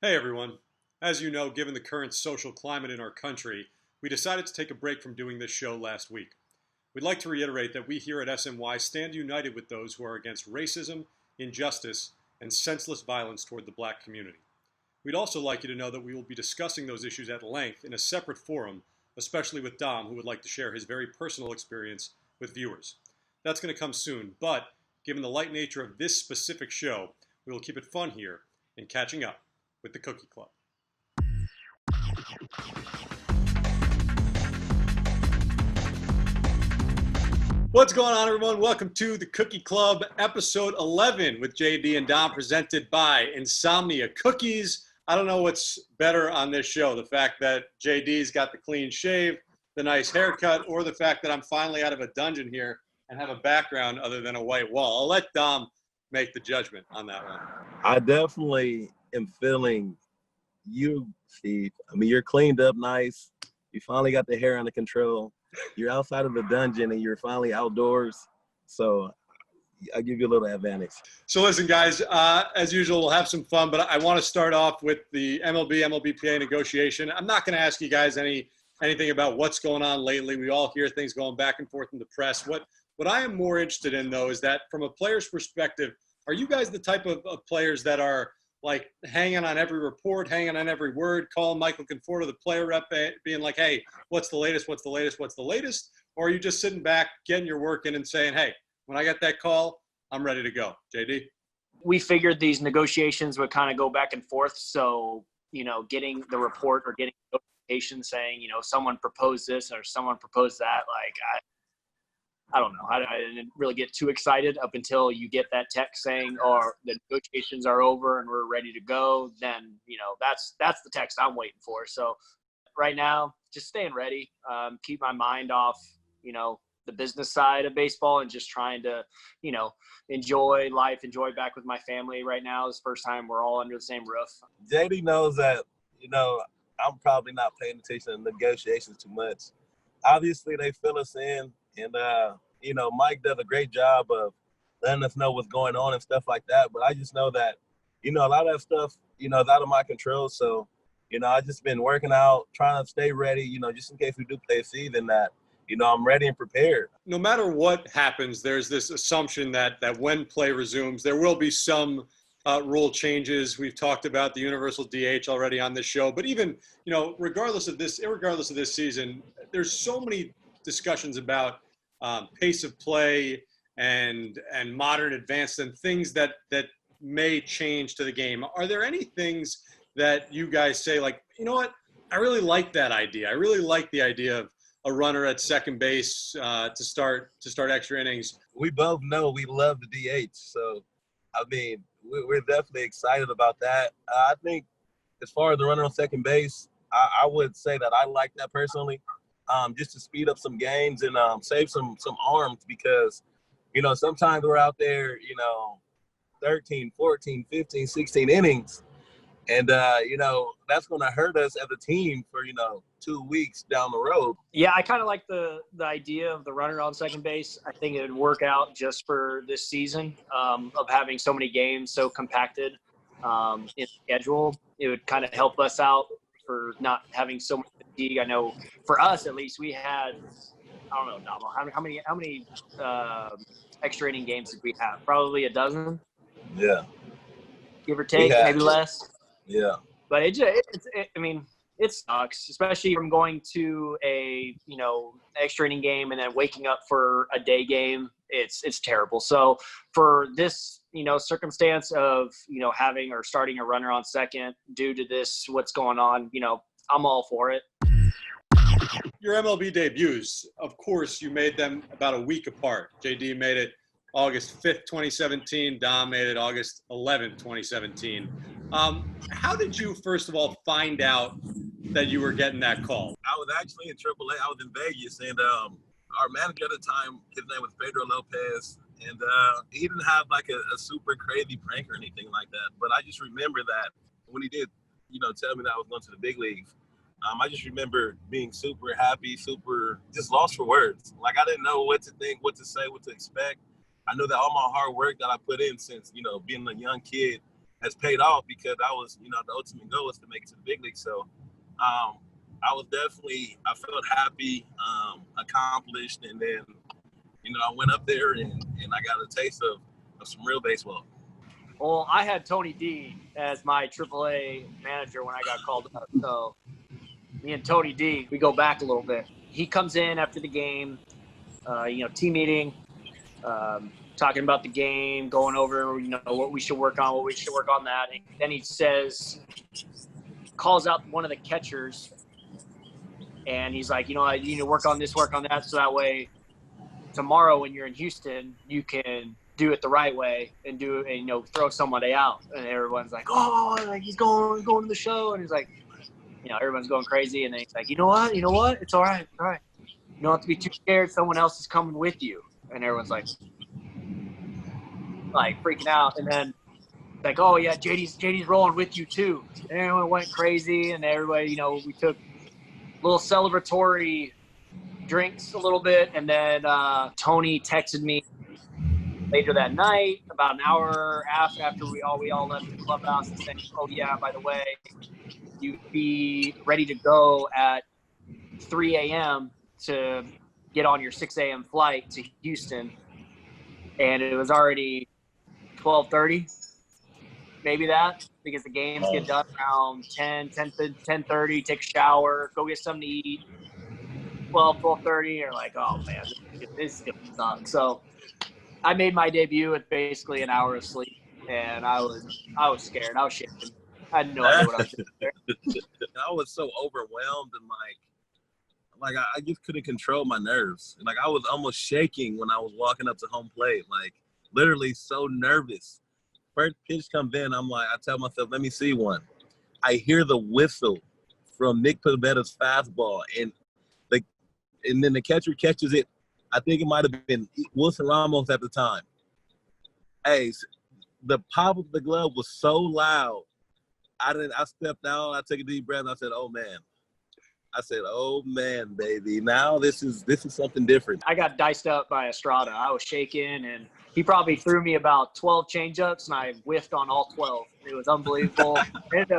Hey everyone. As you know, given the current social climate in our country, we decided to take a break from doing this show last week. We'd like to reiterate that we here at SNY stand united with those who are against racism, injustice, and senseless violence toward the black community. We'd also like you to know that we will be discussing those issues at length in a separate forum, especially with Dom, who would like to share his very personal experience with viewers. That's going to come soon, but given the light nature of this specific show, we will keep it fun here in catching up with the Cookie Club. What's going on, everyone? Welcome to the Cookie Club, episode 11 with JD and Dom, presented by Insomnia Cookies. I don't know what's better on this show, the fact that JD's got the clean shave, the nice haircut, or the fact that I'm finally out of a dungeon here and have a background other than a white wall. I'll let Dom make the judgment on that one. I definitely am feeling you, Steve. I mean, you're cleaned up nice. You finally got the hair under control. You're outside of the dungeon and you're finally outdoors. So I'll give you a little advantage. So listen, guys, as usual, we'll have some fun, but I want to start off with the MLBPA negotiation. I'm not going to ask you guys anything about what's going on lately. We all hear things going back and forth in the press. What I am more interested in, though, is that from a player's perspective, are you guys the type of players that are like hanging on every report, hanging on every word, calling Michael Conforto, the player rep, being like, hey, what's the latest, what's the latest, what's the latest? Or are you just sitting back, getting your work in and saying, hey, when I get that call, I'm ready to go? JD? We figured these negotiations would kind of go back and forth. So, getting the report or getting notification saying, someone proposed this or someone proposed that, like, I don't know. I didn't really get too excited up until you get that text saying, the negotiations are over and we're ready to go. Then, that's the text I'm waiting for. So right now, just staying ready, keep my mind off, the business side of baseball and just trying to, enjoy life, enjoy back with my family right now. It's the first time we're all under the same roof. JD knows that, I'm probably not paying attention to negotiations too much. Obviously, they fill us in. And, Mike does a great job of letting us know what's going on and stuff like that. But I just know that, a lot of that stuff, is out of my control. So, I just been working out, trying to stay ready, just in case we do play a season that, I'm ready and prepared. No matter what happens, there's this assumption that when play resumes, there will be some rule changes. We've talked about the universal DH already on this show. But even, irregardless of this season, there's so many discussions about pace of play and modern advance and things that may change to the game. Are there any things that you guys say, like, you know what, I really like that idea. I really like the idea of a runner at second base to start extra innings? We both know we love the DH. So, I mean, we're definitely excited about that. I think as far as the runner on second base, I would say that I like that personally. Just to speed up some games and save some arms because, sometimes we're out there, 13, 14, 15, 16 innings. And, that's going to hurt us as a team for, 2 weeks down the road. Yeah, I kind of like the idea of the runner on second base. I think it would work out just for this season of having so many games so compacted in the schedule. It would kind of help us out for not having so much fatigue. I know for us, at least, we had, I don't know, Damo, how many extra inning games did we have? Probably a dozen. Yeah. Give or take, maybe less. Yeah. But it sucks, especially from going to a, extra inning game and then waking up for a day game. It's terrible. So for this, circumstance of, having or starting a runner on second due to this, what's going on, I'm all for it. Your MLB debuts, of course, you made them about a week apart. JD made it August 5th, 2017. Dom made it August 11th, 2017. How did you, first of all, find out that you were getting that call? I was actually in AAA. I was in Vegas, and our manager at the time, his name was Pedro Lopez, and he didn't have like a super crazy prank or anything like that. But I just remember that when he did, tell me that I was going to the big leagues, I just remember being super happy, super just lost for words. Like I didn't know what to think, what to say, what to expect. I knew that all my hard work that I put in since, being a young kid has paid off because I was, the ultimate goal was to make it to the big league. So I felt happy, accomplished, and then, I went up there and I got a taste of some real baseball. Well, I had Tony D as my AAA manager when I got called up. So me and Tony D, we go back a little bit. He comes in after the game, team meeting, talking about the game, going over, what we should work on that. And then he calls out one of the catchers, and he's like, you need to work on this, work on that, so that way tomorrow when you're in Houston, you can do it the right way and throw somebody out. And everyone's like, oh, like he's going to the show. And he's like, everyone's going crazy. And then he's like, you know what? It's all right. All right. You don't have to be too scared. Someone else is coming with you. And everyone's like freaking out. And then like, oh yeah, JD's rolling with you too. And everyone went crazy. And everybody, we took little celebratory drinks a little bit. And then Tony texted me later that night, about an hour after we all left the clubhouse, and saying, oh yeah, by the way, you'd be ready to go at 3 a.m. to get on your 6 a.m. flight to Houston. And it was already 12:30, maybe that, because the games get done around 10:30, take a shower, go get something to eat. 12:30, you're like, oh man, this is going to suck. So I made my debut with basically an hour of sleep, and I was scared. I was shaking. I had no idea what I was doing there. I was so overwhelmed and like I just couldn't control my nerves. Like I was almost shaking when I was walking up to home plate, like literally so nervous. First pitch comes in, I'm like, I tell myself, let me see one. I hear the whistle from Nick Pivetta's fastball, and then the catcher catches it. I think it might have been Wilson Ramos at the time. Hey, the pop of the glove was so loud. I stepped down, I took a deep breath, and I said, oh man, baby. Now this is something different. I got diced up by Estrada. I was shaking, and he probably threw me about 12 changeups, and I whiffed on all 12. It was unbelievable. I ended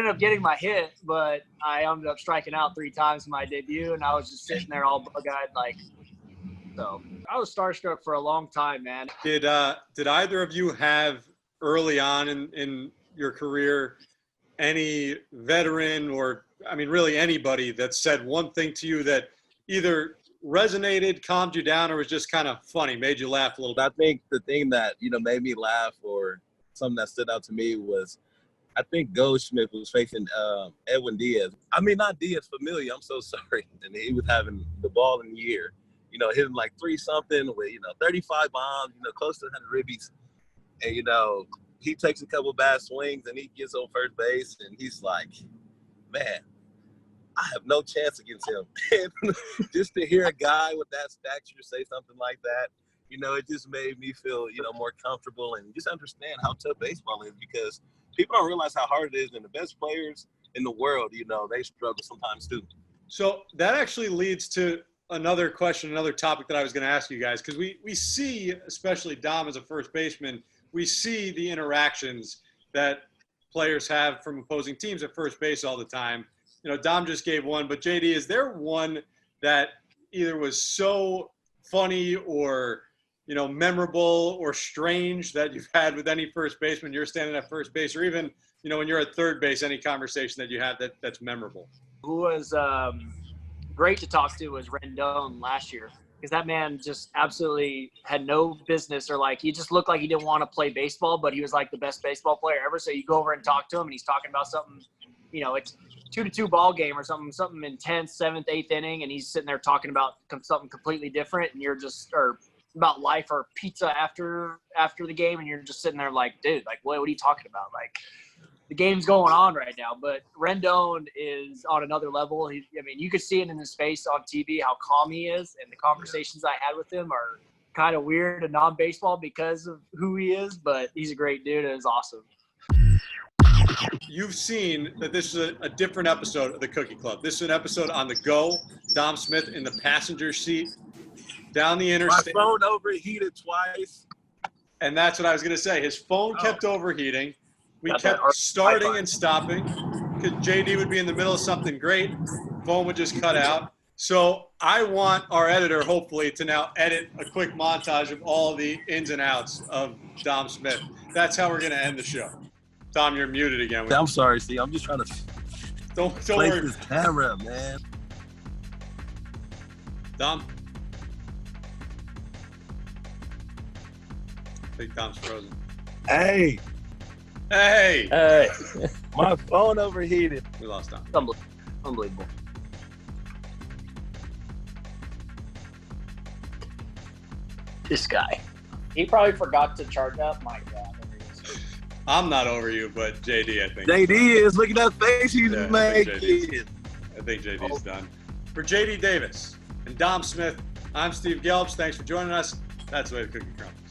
up getting my hit, but I ended up striking out 3 times in my debut, and I was just sitting there all bug-eyed, so I was starstruck for a long time, man. Did either of you have early on in your career any veteran or, I mean, really anybody that said one thing to you that either resonated, calmed you down, or was just kind of funny, made you laugh a little bit? I think the thing that, made me laugh or something that stood out to me was, I think Goldschmidt was facing Edwin Diaz. I mean, not Diaz, Familia. I'm so sorry. And he was having the ball in the air. Hitting like 3-something with, 35 bombs, close to 100 ribbies. And, he takes a couple bad swings and he gets on first base and he's like, man, I have no chance against him. And just to hear a guy with that stature say something like that, it just made me feel, more comfortable and just understand how tough baseball is, because people don't realize how hard it is. And the best players in the world, they struggle sometimes too. So that actually leads to another question, another topic that I was going to ask you guys, because we see, especially Dom as a first baseman, we see the interactions that players have from opposing teams at first base all the time. Dom just gave one, but JD, is there one that either was so funny or, memorable or strange that you've had with any first baseman? You're standing at first base, or even, when you're at third base, any conversation that you had that's memorable? Who was great to talk to was Rendon last year, because that man just absolutely had no business, or he just looked like he didn't want to play baseball, but he was like the best baseball player ever. So you go over and talk to him and he's talking about something, it's 2-2 ball game or something intense, 7th, 8th inning, and he's sitting there talking about something completely different, and you're just, or about life or pizza after the game, and you're just sitting there like, dude, what are you talking about? The game's going on right now, but Rendon is on another level. You could see it in his face on TV, how calm he is, and the conversations I had with him are kind of weird and non-baseball because of who he is, but he's a great dude and it's awesome. You've seen that this is a different episode of the Cookie Club. This is an episode on the go. Dom Smith in the passenger seat, down the interstate. My phone overheated twice. And that's what I was going to say. His phone kept overheating. We Got that kept art- starting icon. and stopping because JD would be in the middle of something great. Phone would just cut out. So I want our editor, hopefully, to now edit a quick montage of all the ins and outs of Dom Smith. That's how we're going to end the show. Dom, you're muted again. I'm sorry, Steve. I'm just trying to Don't place worry. this camera, man. Dom? I think Dom's frozen. Hey, Hey! Hey. my phone overheated. We lost Dom. Unbelievable. This guy. He probably forgot to charge up. My God. There he is. I'm not over you, but JD, I think. JD is look at that face he's Yeah, I think making. I think JD's done. For JD Davis and Dom Smith, I'm Steve Gelbs. Thanks for joining us. That's the way the cookie crumbles.